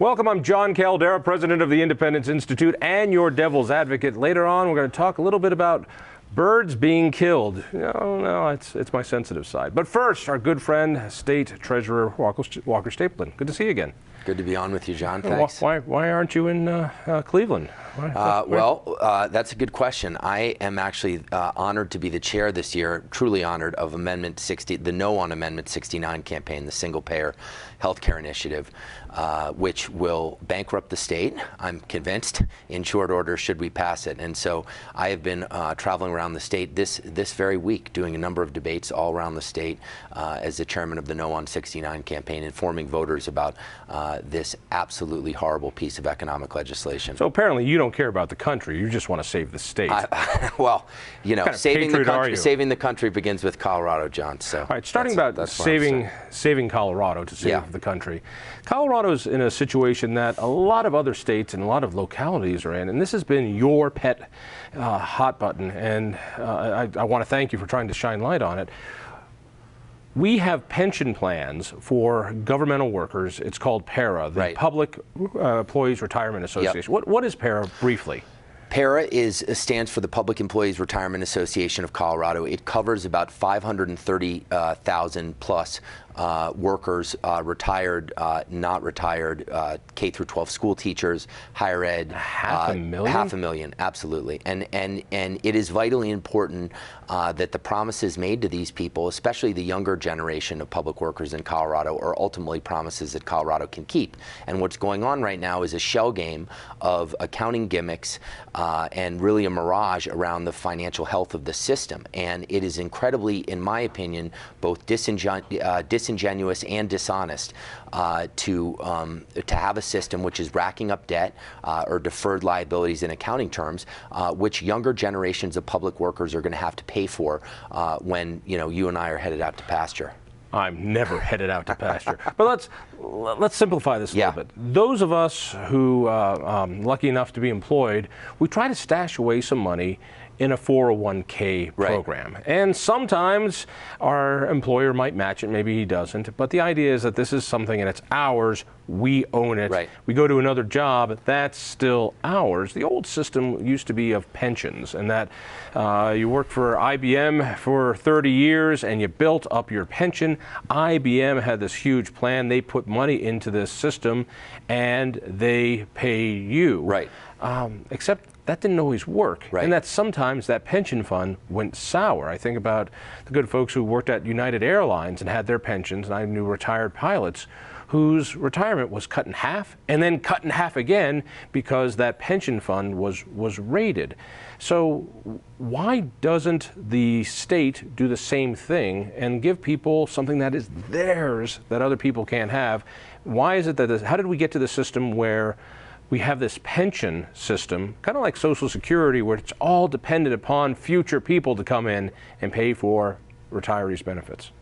Welcome, I'm Jon Caldara, president of the Independence Institute and your devil's advocate. Later on, we're going to talk a little bit about birds being killed. No, it's my sensitive side. But first, our good friend, State Treasurer Walker Stapleton. Good to see you again. Good to be on with you, John. Thanks. Why aren't you in Cleveland? That's a good question. I am actually honored to be the chair this year, truly honored, of Amendment 60, the No on Amendment 69 campaign, the single-payer healthcare initiative, which will bankrupt the state, I'm convinced, in short order should we pass it. And so I have been traveling around the state this very week, doing a number of debates all around the state as the chairman of the No on 69 campaign, informing voters about this absolutely horrible piece of economic legislation. So apparently you don't care about the country, you just want to save the state. Well, you know, kind of saving the country begins with Colorado, John. So all right, starting about saving Colorado to save the country. Colorado's in a situation that a lot of other states and a lot of localities are in, and this has been your pet hot button, and I want to thank you for trying to shine light on it. We have pension plans for governmental workers. It's called PERA, the Public Employees Retirement Association. Yep. What is PERA, briefly? PERA stands for the Public Employees Retirement Association of Colorado. It covers about 530,000 plus workers, retired, not retired, K through 12 school teachers, higher ed. Half a million? Half a million, absolutely. And it is vitally important that the promises made to these people, especially the younger generation of public workers in Colorado, are ultimately promises that Colorado can keep. And what's going on right now is a shell game of accounting gimmicks and really a mirage around the financial health of the system. And it is incredibly, in my opinion, both disingenuous and dishonest to have a system which is racking up debt or deferred liabilities in accounting terms, which younger generations of public workers are going to have to pay for when you and I are headed out to pasture. I'm never headed out to pasture. But let's simplify this a little bit. Those of us who lucky enough to be employed, we try to stash away some money in a 401k program. And sometimes our employer might match it, maybe he doesn't. But the idea is that this is something and it's ours, we own it. Right. We go to another job, that's still ours. The old system used to be of pensions, and that you worked for IBM for 30 years and you built up your pension. IBM had this huge plan. They put money into this system and they pay you. Right. Except that didn't always work, and that sometimes that pension fund went sour. I think about the good folks who worked at United Airlines and had their pensions, and I knew retired pilots whose retirement was cut in half and then cut in half again because that pension fund was raided. So why doesn't the state do the same thing and give people something that is theirs that other people can't have? Why is it that how did we get to the system where we have this pension system, kind of like Social Security, where it's all dependent upon future people to come in and pay for retirees' benefits?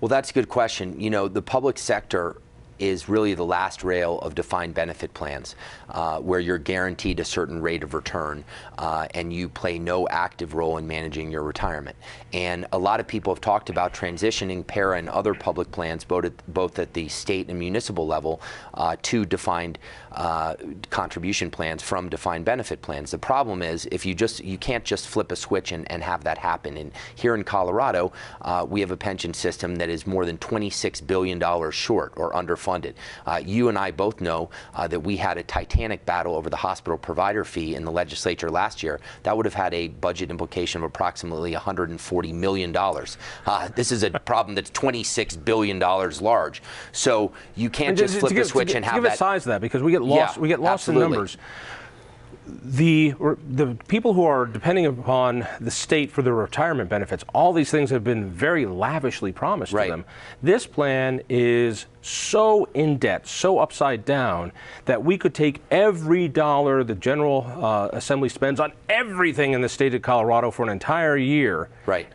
Well, that's a good question. You know, the public sector is really the last rail of defined benefit plans, where you're guaranteed a certain rate of return and you play no active role in managing your retirement. And a lot of people have talked about transitioning PERA and other public plans, both at the state and municipal level, to defined contribution plans from defined benefit plans. The problem is you can't just flip a switch and have that happen. And here in Colorado, we have a pension system that is more than $26 billion short or underfunded. You and I both know that we had a titanic battle over the hospital provider fee in the legislature last year. That would have had a budget implication of approximately $140 million. This is a problem that's $26 billion large. So you can't just flip the switch and have that. Give a size of that, because we get lost in numbers. The people who are depending upon the state for their retirement benefits, all these things have been very lavishly promised to them. This plan is so in debt, so upside down, that we could take every dollar the General Assembly spends on everything in the state of Colorado for an entire year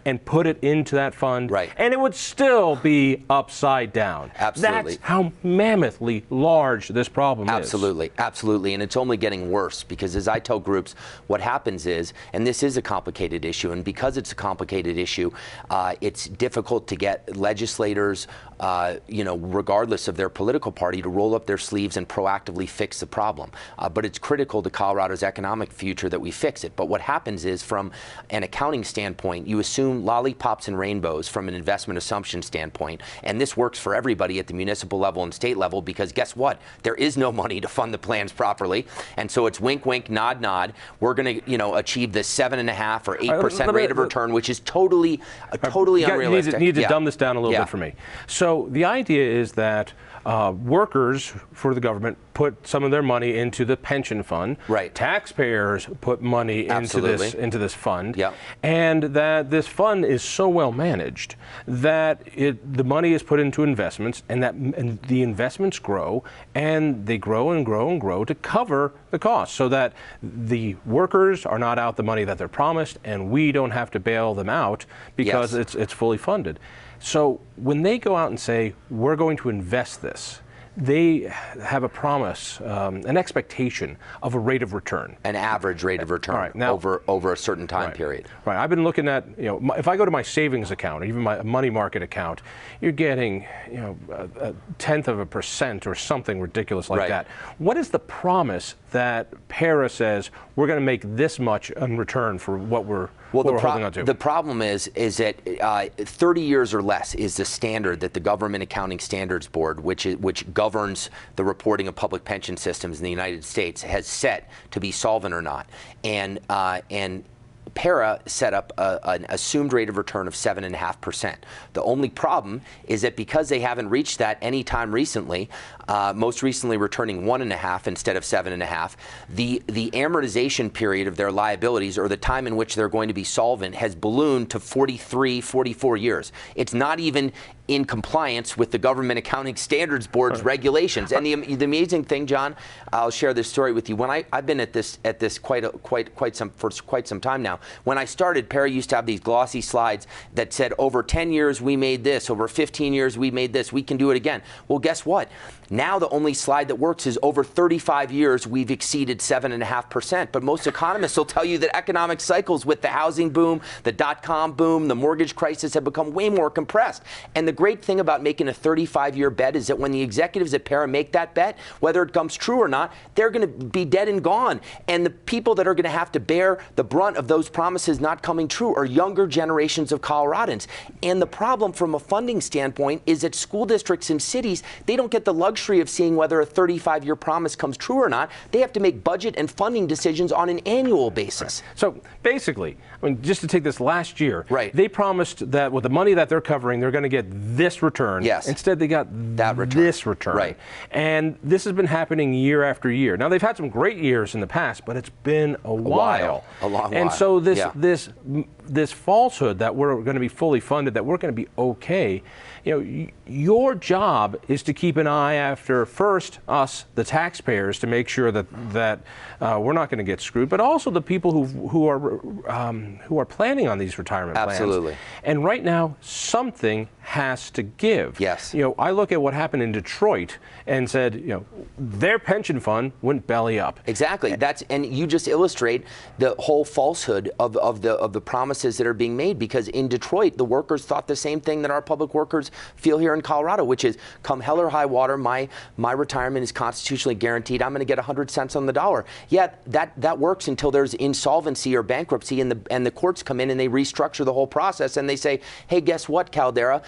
and put it into that fund, and it would still be upside down. Absolutely. That's how mammothly large this problem is. Absolutely, and it's only getting worse, because As I tell groups, what happens is, and this is a complicated issue, and because it's a complicated issue, it's difficult to get legislators, regardless of their political party, to roll up their sleeves and proactively fix the problem. But it's critical to Colorado's economic future that we fix it. But what happens is, from an accounting standpoint, you assume lollipops and rainbows from an investment assumption standpoint, and this works for everybody at the municipal level and state level, because guess what? There is no money to fund the plans properly, and so it's wink, wink, nod, nod. We're going to, achieve this 7.5 or 8% rate of return, which is totally unrealistic. You need to dumb this down a little bit for me. So the idea is that workers for the government put some of their money into the pension fund. Right. Taxpayers put money into this fund. Yep. And that this fund is so well managed that the money is put into investments, and the investments grow, and they grow and grow and grow to cover the cost, so that the workers are not out the money that they're promised, and we don't have to bail them out because it's fully funded. So when they go out and say, we're going to invest this, they have a promise, an expectation of a rate of return. An average rate of return over a certain time period. Right. I've been looking at, if I go to my savings account, or even my money market account, you're getting, 0.1% or something ridiculous like that. What is the promise that PERA says we're going to make this much in return for what we're holding on to? The problem is that 30 years or less is the standard that the Government Accounting Standards Board, which governs the reporting of public pension systems in the United States, has set to be solvent or not. And PERA set up an assumed rate of return of 7.5%. The only problem is that because they haven't reached that any time recently, most recently returning 1.5 instead of 7.5, the amortization period of their liabilities, or the time in which they're going to be solvent, has ballooned to 43, 44 years. It's not even in compliance with the Government Accounting Standards Board's regulations. And the amazing thing, John, I'll share this story with you. When I've been at this for quite some time now. When I started, PERA used to have these glossy slides that said, over 10 years we made this, over 15 years we made this, we can do it again. Well, guess what? Now the only slide that works is over 35 years we've exceeded 7.5%. But most economists will tell you that economic cycles, with the housing boom, the dot-com boom, the mortgage crisis, have become way more compressed. And the great thing about making a 35-year bet is that when the executives at PERA make that bet, whether it comes true or not, they're going to be dead and gone. And the people that are going to have to bear the brunt of those promises not coming true are younger generations of Coloradans. And the problem from a funding standpoint is that school districts and cities, they don't get the luxury of seeing whether a 35-year promise comes true or not. They have to make budget and funding decisions on an annual basis. Right. So basically, just to take this last year, they promised that with the money that they're covering, they're going to get this return. Yes. Instead, they got this return. Right. And this has been happening year after year. Now, they've had some great years in the past, but it's been a while. A long while. And so this falsehood that we're going to be fully funded, that we're going to be okay, your job is to keep an eye after, first, us, the taxpayers, to make sure that we're not going to get screwed, but also the people who are planning on these retirement plans. Absolutely. And right now, something has to give. Yes. I look at what happened in Detroit and said, their pension fund went belly up. Exactly. And you just illustrate the whole falsehood of the promises that are being made, because in Detroit, the workers thought the same thing that our public workers feel here in Colorado, which is, come hell or high water, my retirement is constitutionally guaranteed. I'm going to get 100 cents on the dollar. Yeah, that works until there's insolvency or bankruptcy, and the courts come in and they restructure the whole process, and they say, hey, guess what, Caldara?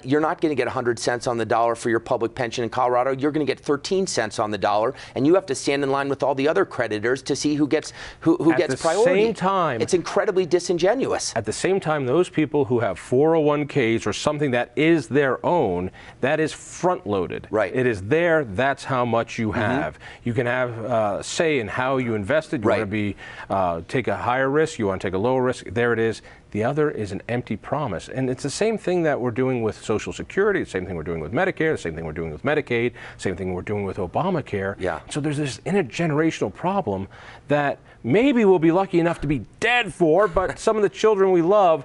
You're not going to get 100 cents on the dollar for your public pension in Colorado. You're going to get 13 cents on the dollar, and you have to stand in line with all the other creditors to see who gets priority. At the same time, it's incredibly disingenuous. At the same time, those people who have 401ks or something that is their own, that is front-loaded. Right. It is there. That's how much you have. You can have say in how you invest it. You want to take a higher risk. You want to take a lower risk. There it is. The other is an empty promise. And it's the same thing that we're doing with Social Security, the same thing we're doing with Medicare, the same thing we're doing with Medicaid, same thing we're doing with Obamacare. Yeah. So there's this intergenerational problem that maybe we'll be lucky enough to be dead for, but some of the children we love,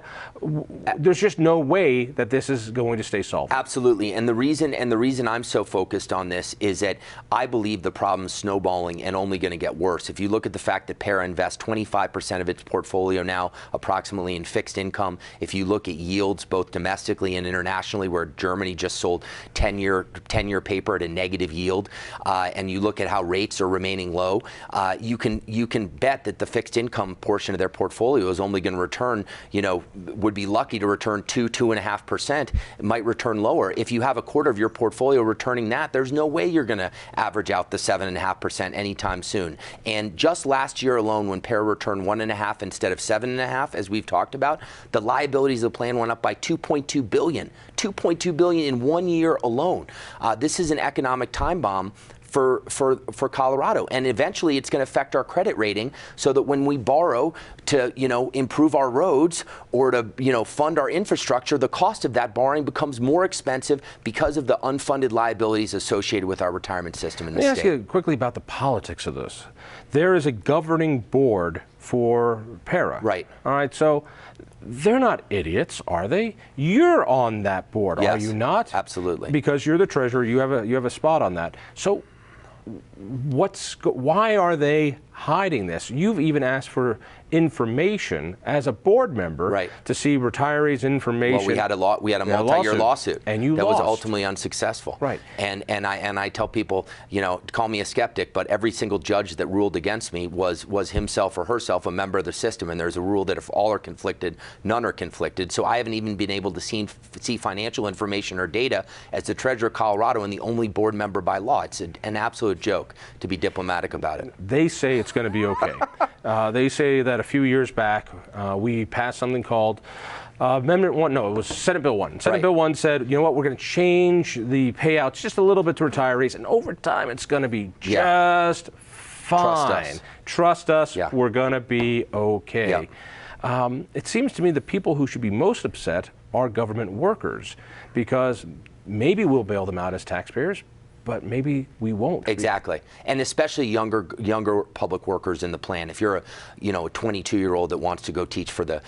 there's just no way that this is going to stay solved. Absolutely, and the reason I'm so focused on this is that I believe the problem's snowballing and only going to get worse. If you look at the fact that PERA invests 25% of its portfolio now approximately in fixed income, if you look at yields both domestically and internationally, where Germany just sold 10-year paper at a negative yield, and you look at how rates are remaining low, you can bet that the fixed income portion of their portfolio is only going to return, would be lucky to return 2.5%. It might return lower. If you have a quarter of your portfolio returning that, there's no way you're going to average out the 7.5% anytime soon. And just last year alone, when PERA returned 1.5 instead of 7.5, as we've talked about, the liabilities of the plan went up by 2.2 billion. 2.2 billion in 1 year alone. This is an economic time bomb for Colorado, and eventually it's going to affect our credit rating, so that when we borrow to improve our roads or to fund our infrastructure, the cost of that borrowing becomes more expensive because of the unfunded liabilities associated with our retirement system in the state. Let me ask you quickly about the politics of this. There is a governing board for PERA. Right. All right. So they're not idiots, are they? You're on that board, yes, are you not? Absolutely. Because you're the treasurer, you have a spot on that. So why are they hiding this? You've even asked for information as a board member, right, to see retirees' information. Well, we had a multi-year lawsuit, and you that lost. was ultimately unsuccessful. Right. And I tell people, call me a skeptic, but every single judge that ruled against me was himself or herself a member of the system, and there's a rule that if all are conflicted, none are conflicted. So I haven't even been able to see financial information or data as the treasurer of Colorado and the only board member by law. It's an absolute joke, to be diplomatic about it. They say it's going to be okay. They say that a few years back we passed something called Amendment 1. No, it was Senate Bill 1. Senate Bill 1 said, you know what, we're going to change the payouts just a little bit to retirees, and over time it's going to be just fine. Trust us. Yeah. We're going to be okay. Yeah. It seems to me the people who should be most upset are government workers, because maybe we'll bail them out as taxpayers, but maybe we won't. Exactly, and especially younger public workers in the plan. If you're a 22-year-old that wants to go teach for the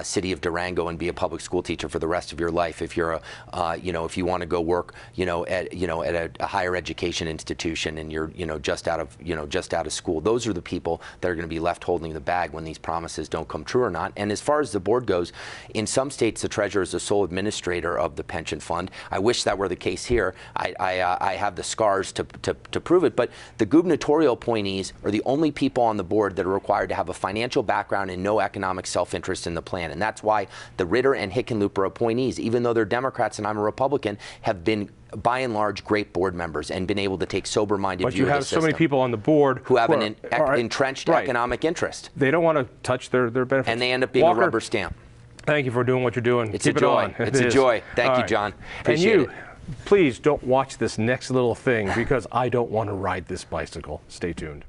city of Durango and be a public school teacher for the rest of your life, if you're if you want to go work at a higher education institution and you're just out of school, those are the people that are going to be left holding the bag when these promises don't come true or not. And as far as the board goes, in some states the treasurer is the sole administrator of the pension fund. I wish that were the case here. I have the scars to prove it, but the gubernatorial appointees are the only people on the board that are required to have a financial background and no economic self-interest in the plan. And that's why the Ritter and Hickenlooper appointees, even though they're Democrats and I'm a Republican, have been by and large great board members and been able to take sober-minded view of the system. But you have so many people on the board who have an entrenched economic interest. They don't want to touch their benefits. And they end up being Walker, a rubber stamp. Thank you for doing what you're doing. It's Keep a joy. it on. It's a joy. Thank you, John. Appreciate it. Please don't watch this next little thing, because I don't want to ride this bicycle. Stay tuned.